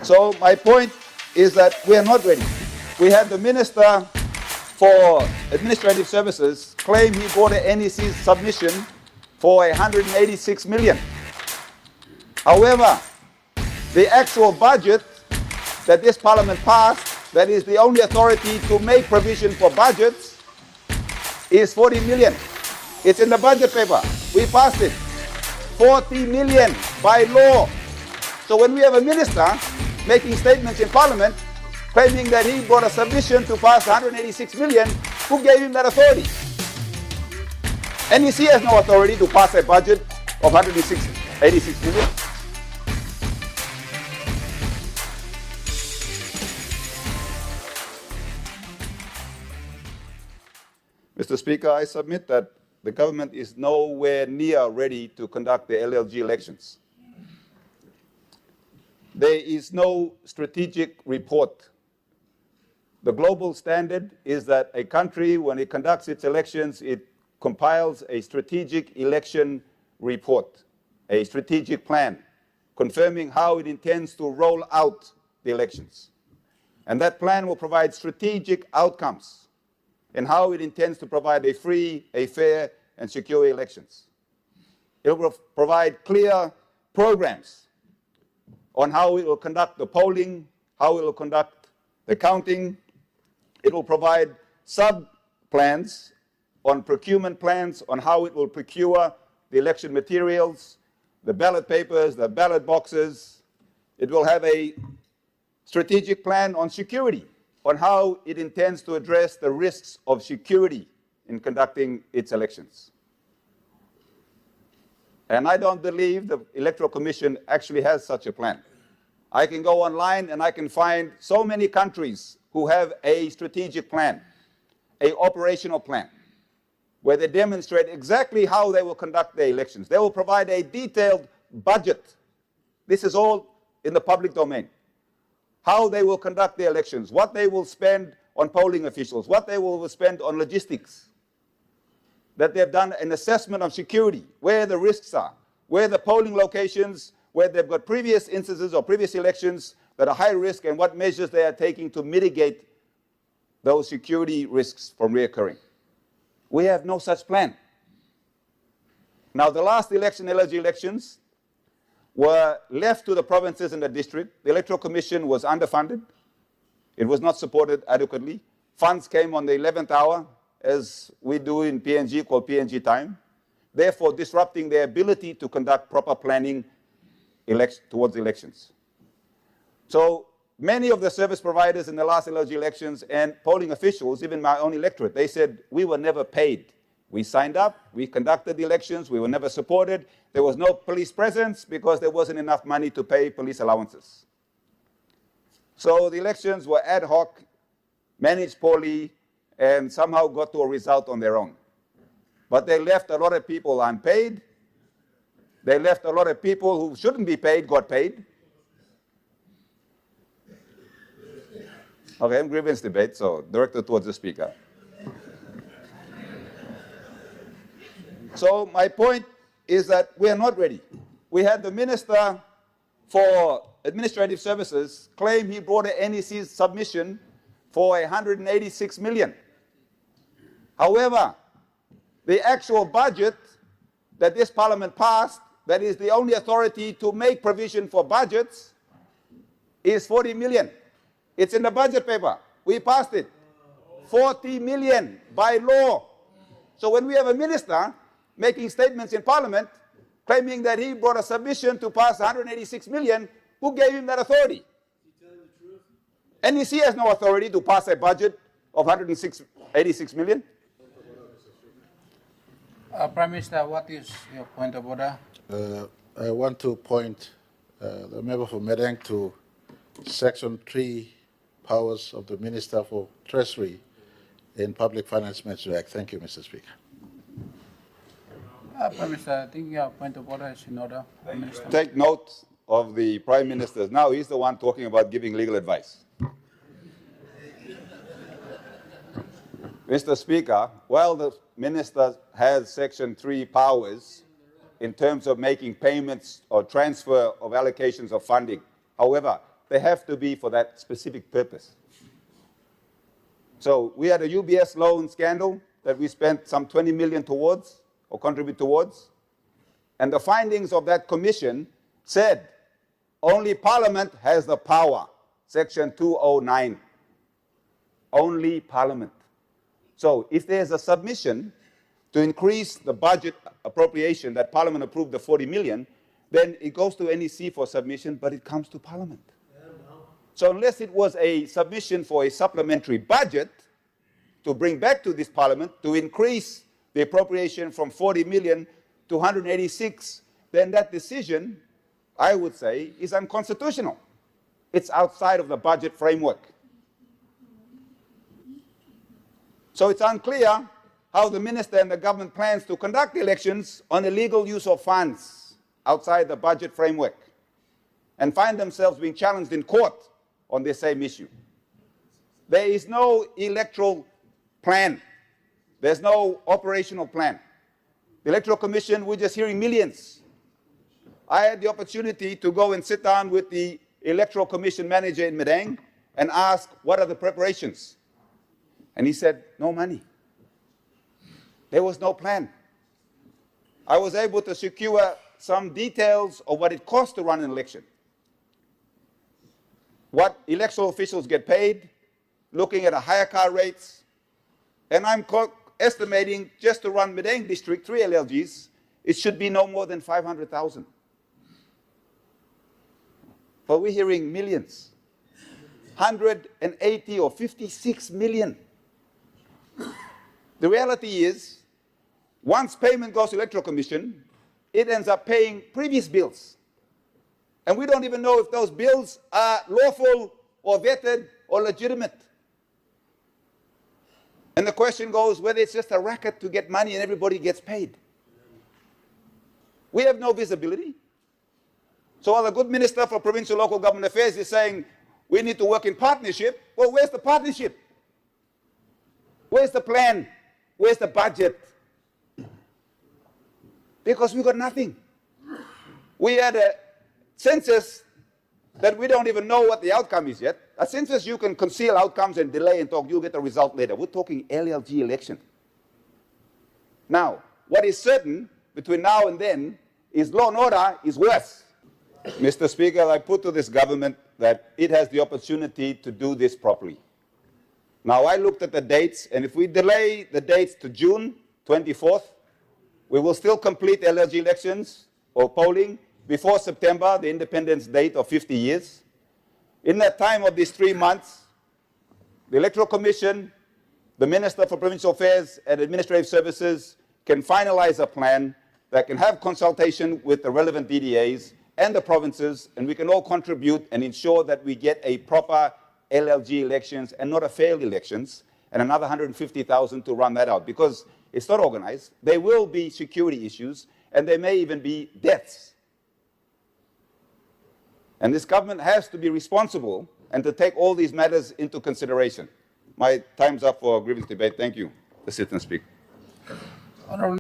So my point is that we are not ready. We had the Minister for Administrative Services claim he brought an NEC submission for 186 million. However, the actual budget that this Parliament passed, that is the only authority to make provision for budgets, is 40 million. It's in the budget paper. We passed it. 40 million by law. So when we have a minister making statements in Parliament claiming that he brought a submission to pass 186 million, who gave him that authority? NEC has no authority to pass a budget of 186 million. Mr. Speaker, I submit that the government is nowhere near ready to conduct the LLG elections. There is no strategic report. The global standard is that a country, when it conducts its elections, it compiles a strategic election report, a strategic plan, confirming how it intends to roll out the elections. And that plan will provide strategic outcomes and how it intends to provide a free, a fair, and secure elections. It will provide clear programs on how it will conduct the polling, how it will conduct the counting. It will provide sub-plans on procurement plans on how it will procure the election materials, the ballot papers, the ballot boxes. It will have a strategic plan on security, on how it intends to address the risks of security in conducting its elections. And I don't believe the Electoral Commission actually has such a plan. I can go online and I can find so many countries who have a strategic plan, an operational plan, where they demonstrate exactly how they will conduct their elections. They will provide a detailed budget. This is all in the public domain. How they will conduct their elections, what they will spend on polling officials, what they will spend on logistics, that they've done an assessment of security, where the risks are, where the polling locations, where they've got previous instances or previous elections that are high risk, and what measures they are taking to mitigate those security risks from reoccurring. We have no such plan. Now, the last election, LLG elections, were left to the provinces and the district. The Electoral Commission was underfunded. It was not supported adequately. Funds came on the 11th hour, as we do in PNG, called PNG time, therefore disrupting their ability to conduct proper planning towards elections. So many of the service providers in the last LLG elections and polling officials, even my own electorate, they said, we were never paid. We signed up, we conducted the elections, we were never supported. There was no police presence because there wasn't enough money to pay police allowances. So the elections were ad hoc, managed poorly, and somehow got to a result on their own. But they left a lot of people unpaid. They left a lot of people who shouldn't be paid got paid. Okay, grievance debate, so directed towards the Speaker. So my point is that we are not ready. We had the Minister for Administrative Services claim he brought an NEC submission for 186 million. However, the actual budget that this Parliament passed, that is the only authority to make provision for budgets, is 40 million. It's in the budget paper. We passed it. 40 million by law. So when we have a minister making statements in Parliament claiming that he brought a submission to pass 186 million, who gave him that authority? NEC has no authority to pass a budget of 186 million. Prime Minister, what is your point of order? I want to point the member for Madang to Section 3 powers of the Minister for Treasury in Public Finance Management Act. Thank you, Mr. Speaker. Prime Minister, I think your point of order is in order. Take note of the Prime Minister. Now he's the one talking about giving legal advice. Mr. Speaker, while the Minister has Section 3 powers in terms of making payments or transfer of allocations of funding, however, they have to be for that specific purpose. So we had a UBS loan scandal that we spent some 20 million towards, or contribute towards. And the findings of that commission said only Parliament has the power, Section 209. Only Parliament. So if there's a submission to increase the budget appropriation that Parliament approved, the 40 million, then it goes to NEC for submission, but it comes to Parliament. So unless it was a submission for a supplementary budget to bring back to this Parliament to increase the appropriation from 40 million to 186, then that decision, I would say, is unconstitutional. It's outside of the budget framework. So it's unclear how the minister and the government plans to conduct elections on illegal use of funds outside the budget framework and find themselves being challenged in court on this same issue. There is no electoral plan. There's no operational plan. The Electoral Commission, we're just hearing millions. I had the opportunity to go and sit down with the Electoral Commission manager in Madang and ask, what are the preparations? And he said, no money. There was no plan. I was able to secure some details of what it costs to run an election, what electoral officials get paid, looking at higher car rates, and I'm estimating just to run Madang District, 3 LLGs, it should be no more than 500,000. But we're hearing millions, 180 or 56 million. The reality is, once payment goes to Electoral Commission, it ends up paying previous bills. And we don't even know if those bills are lawful or vetted or legitimate. And the question goes whether it's just a racket to get money and everybody gets paid. We have no visibility. So while the good Minister for Provincial Local Government Affairs is saying we need to work in partnership, well, where's the partnership? Where's the plan? Where's the budget? Because we've got nothing. We had a census that we don't even know what the outcome is yet. A census you can conceal outcomes and delay and talk, you'll get the result later. We're talking LLG election. Now, what is certain between now and then is law and order is worse. Mr. Speaker, I put to this government that it has the opportunity to do this properly. Now, I looked at the dates, and if we delay the dates to June 24th, we will still complete LLG elections or polling before September, the independence date of 50 years. In that time of these 3 months, the Electoral Commission, the Minister for Provincial Affairs and Administrative Services can finalize a plan that can have consultation with the relevant DDAs and the provinces, and we can all contribute and ensure that we get a proper LLG elections and not a failed elections, and another 150,000 to run that out, because it's not organized. There will be security issues, and there may even be deaths. And this government has to be responsible and to take all these matters into consideration. My time's up for grievance debate. Thank you. The sit and speak. Honorable